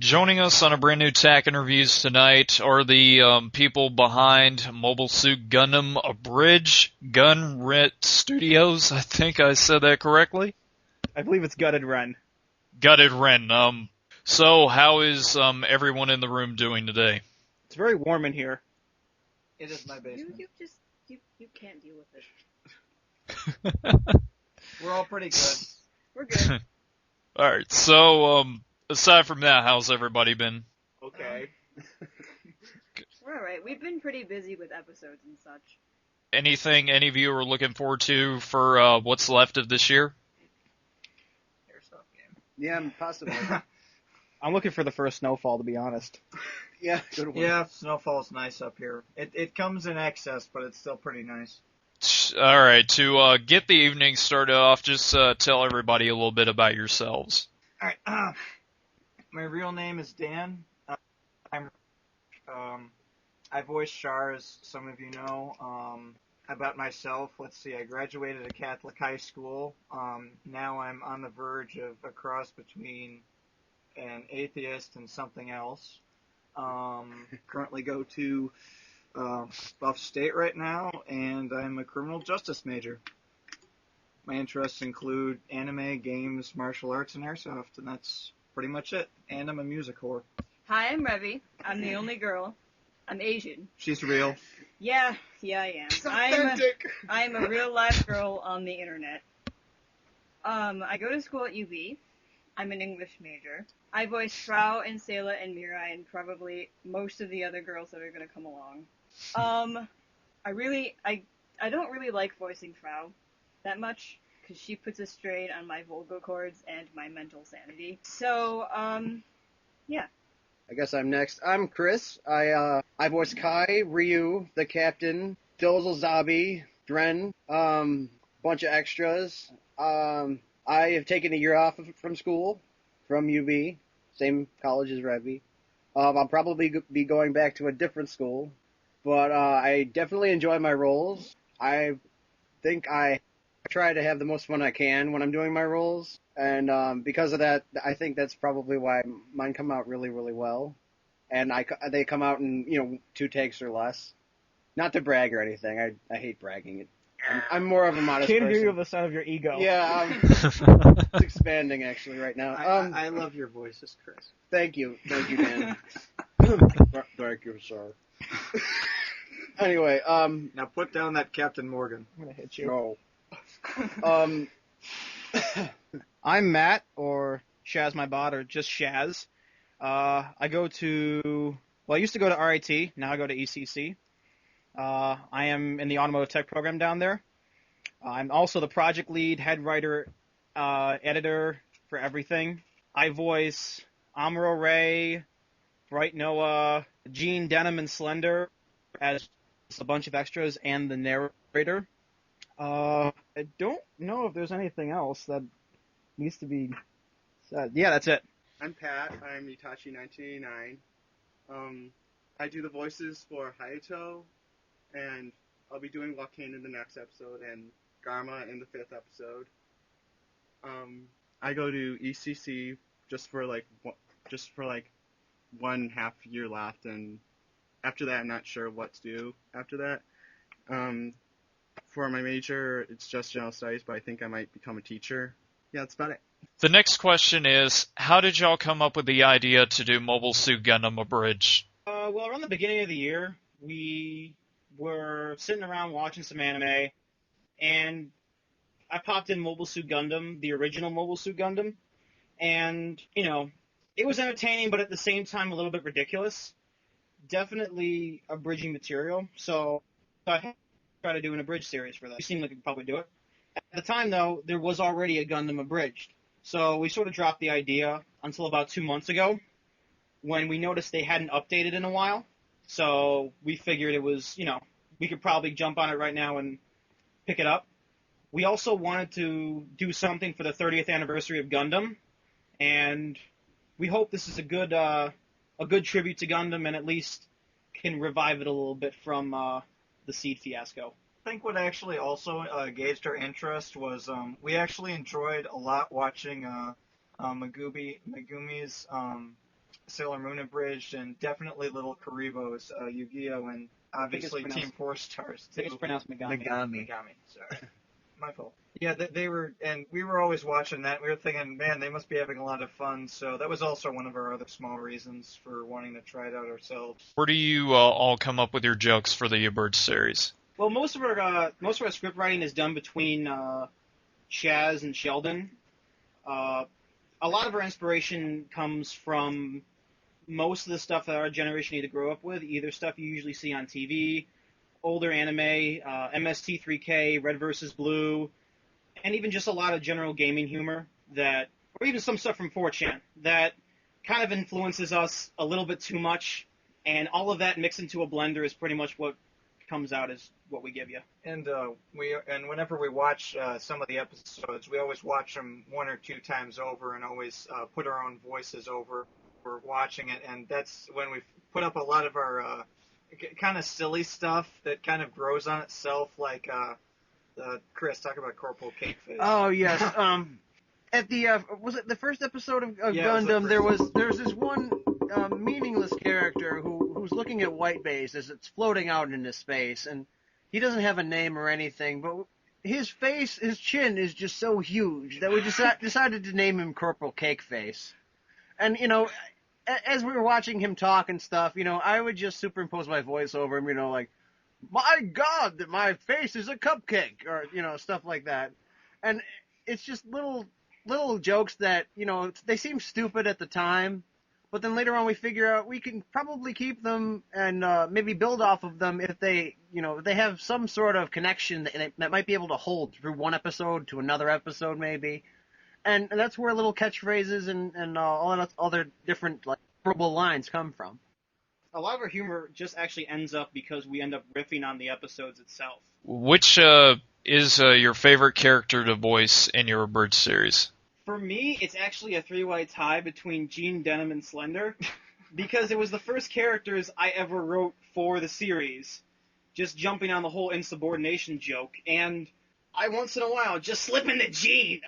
Joining us on a brand new TAC interviews tonight are the people behind Mobile Suit Gundam Abridged, GuttedWrenStudios. I think I said that correctly. I believe it's GuttedWren. GuttedWren. So how is everyone in the room doing today? It's very warm in here. It is my basement. You can't deal with it. We're all pretty good. We're good. All right. So aside from that, how's everybody been? Okay. We're alright. We've been pretty busy with episodes and such. Anything any of you are looking forward to for what's left of this year? Airsoft game. Yeah, possibly. I'm looking for the first snowfall, to be honest. Yeah, good one. Yeah, snowfall's nice up here. It comes in excess, but it's still pretty nice. All right. To get the evening started off, just tell everybody a little bit about yourselves. All right. My real name is Dan. I voice Char, as some of you know. About myself, let's see. I graduated a Catholic high school. Now I'm on the verge of a cross between an atheist and something else. Currently go to Buff State right now, and I'm a criminal justice major. My interests include anime, games, martial arts, and airsoft, and that's pretty much it. And I'm a music whore. Hi, I'm Revy. I'm the only girl. I'm Asian. She's real. Yeah, I am. I'm a real life girl on the internet. I go to school at UB. I'm an English major. I voice Frau and Sayla and Mirai and probably most of the other girls that are going to come along. I don't really like voicing Frau that much because she puts a strain on my vocal cords and my mental sanity. So, yeah. I guess I'm next. I'm Chris. I voice Kai, Ryu, the captain, Dozel Zabi, Dren, bunch of extras. I have taken a year off from school, from UB, same college as Revy. I'll probably be going back to a different school, but I definitely enjoy my roles. I think I try to have the most fun I can when I'm doing my roles, and because of that, I think that's probably why mine come out really, really well. And they come out in 2 takes or less. Not to brag or anything. I hate bragging. I'm more of a modest Can't person. hear you with the sound of your ego. Yeah, it's expanding actually right now. I love your voices, Chris. Thank you, Dan. Thank you, sir. Anyway, Now put down that Captain Morgan. I'm gonna hit you. no. I'm Matt, or Shaz my bot, or just Shaz. I used to go to RIT, now I go to ECC. I am in the automotive tech program down there. I'm also the project lead, head writer, editor for everything. I voice Amuro Ray, Bright Noah, Gene Denham and Slender as a bunch of extras, and the narrator. I don't know if there's anything else that needs to be said. Yeah, that's it. I'm Pat. I'm Itachi1989. I do the voices for Hayato, and I'll be doing Wakane in the next episode and Garma in the 5th episode. I go to ECC just for 1.5 year left, and after that, I'm not sure what to do after that. For my major, it's just general studies, but I think I might become a teacher. Yeah, that's about it. The next question is, how did y'all come up with the idea to do Mobile Suit Gundam Abridged? Well, around the beginning of the year, we were sitting around watching some anime, and I popped in Mobile Suit Gundam, the original Mobile Suit Gundam, and, it was entertaining, but at the same time a little bit ridiculous. Definitely abridging material, so I thought try to do an abridged series for that. You seemed like you could probably do it. At the time, though, there was already a Gundam abridged, so we sort of dropped the idea until about 2 months ago, when we noticed they hadn't updated in a while. So we figured it was, we could probably jump on it right now and pick it up. We also wanted to do something for the 30th anniversary of Gundam, and we hope this is a good tribute to Gundam and at least can revive it a little bit from the Seed fiasco. I think what actually also gauged our interest was we actually enjoyed a lot watching Megumi's Sailor Moon abridged, and definitely Little Karibo's Yu-Gi-Oh! And obviously pronounced- Team 4 Stars I think too. it's pronounced Megami. Megami, sorry. My fault. Yeah, they were, and we were always watching that. We were thinking, man, they must be having a lot of fun. So that was also one of our other small reasons for wanting to try it out ourselves. Where do you all come up with your jokes for the Abridged series? Well, most of our script writing is done between Chaz and Sheldon. A lot of our inspiration comes from most of the stuff that our generation either grew up with, either stuff you usually see on TV, older anime, MST3K, Red vs. Blue, and even just a lot of general gaming humor that, or even some stuff from 4chan that kind of influences us a little bit too much, and all of that mixed into a blender is pretty much what comes out as what we give you. And whenever we watch some of the episodes, we always watch them 1 or 2 times over, and always put our own voices over for watching it. And that's when we put up a lot of our kind of silly stuff that kind of grows on itself, like Chris, talk about Corporal Cakeface. Oh yes. At the was it the first episode of Yeah, it was the Gundam? first There's this one meaningless character who's looking at white base as it's floating out into space, and he doesn't have a name or anything, but his chin is just so huge that we decided to name him Corporal Cakeface. And as we were watching him talk and stuff, I would just superimpose my voice over him, like, my God, that my face is a cupcake, or stuff like that. And it's just little jokes that they seem stupid at the time, but then later on we figure out we can probably keep them and maybe build off of them if they they have some sort of connection that might be able to hold through one episode to another episode maybe. And that's where little catchphrases and all that other different verbal lines come from. A lot of our humor just actually ends up because we end up riffing on the episodes itself. Which is your favorite character to voice in your Abridged series? For me, it's actually a 3-way tie between Gene, Denim, and Slender, because it was the first characters I ever wrote for the series, just jumping on the whole insubordination joke, and I once in a while just slip into Gene,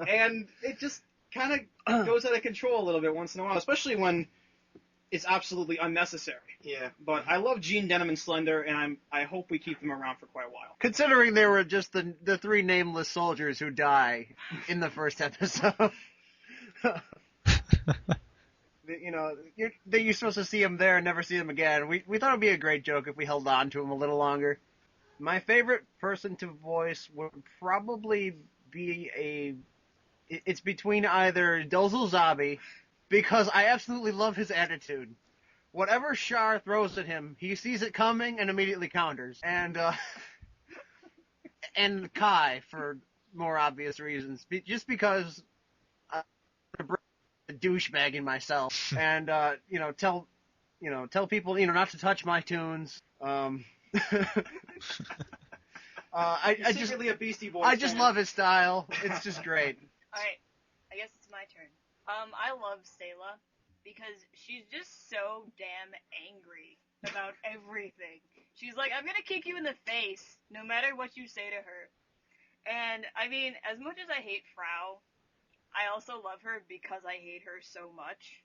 and it just kind of goes out of control a little bit once in a while, especially when it's absolutely unnecessary. Yeah. But I love Gene, Denim, and Slender, and I hope we keep them around for quite a while. Considering they were just the 3 nameless soldiers who die in the first episode. You're supposed to see them there and never see them again. We thought it would be a great joke if we held on to them a little longer. My favorite person to voice would probably be it's between either Dozel Zabi, because I absolutely love his attitude. Whatever Char throws at him, he sees it coming and immediately counters. And Kai, for more obvious reasons, just because I'm a douchebag in myself, and tell people not to touch my tunes. I just secretly a Beastie Boys I just fan. love his style. It's just great. Alright, I guess it's my turn. I love Sayla because she's just so damn angry about everything. She's like, I'm gonna kick you in the face no matter what you say to her. And, I mean, as much as I hate Frau, I also love her because I hate her so much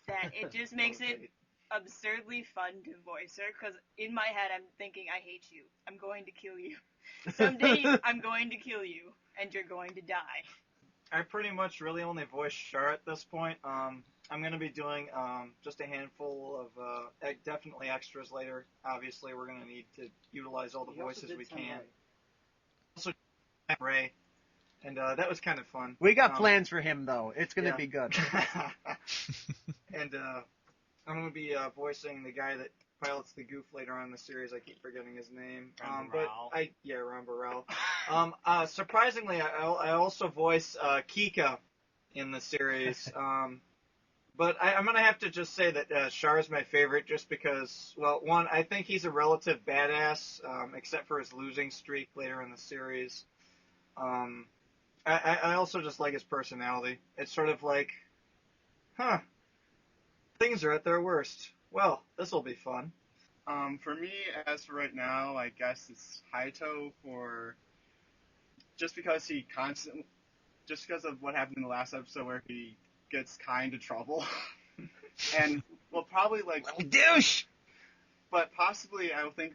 that it just makes it absurdly fun to voice her, because in my head I'm thinking, I hate you. I'm going to kill you. Someday I'm going to kill you, and you're going to die. I pretty much really only voice Char at this point. I'm going to be doing just a handful of definitely extras later. Obviously, we're going to need to utilize all the voices we can. Also, Ray, and that was kind of fun. We got plans for him, though. It's going to be good. And I'm going to be voicing the guy that pilots the Goof later on in the series. I keep forgetting his name. Ron Burrell. Surprisingly, I also voice Kika in the series. But I'm going to have to just say that Char is my favorite just because, well, one, I think he's a relative badass, except for his losing streak later in the series. I also just like his personality. It's sort of like, things are at their worst. Well, this will be fun. For me, as for right now, I guess it's Hayato just because of what happened in the last episode where he gets kind of trouble. and we'll probably like Douche! but possibly I will think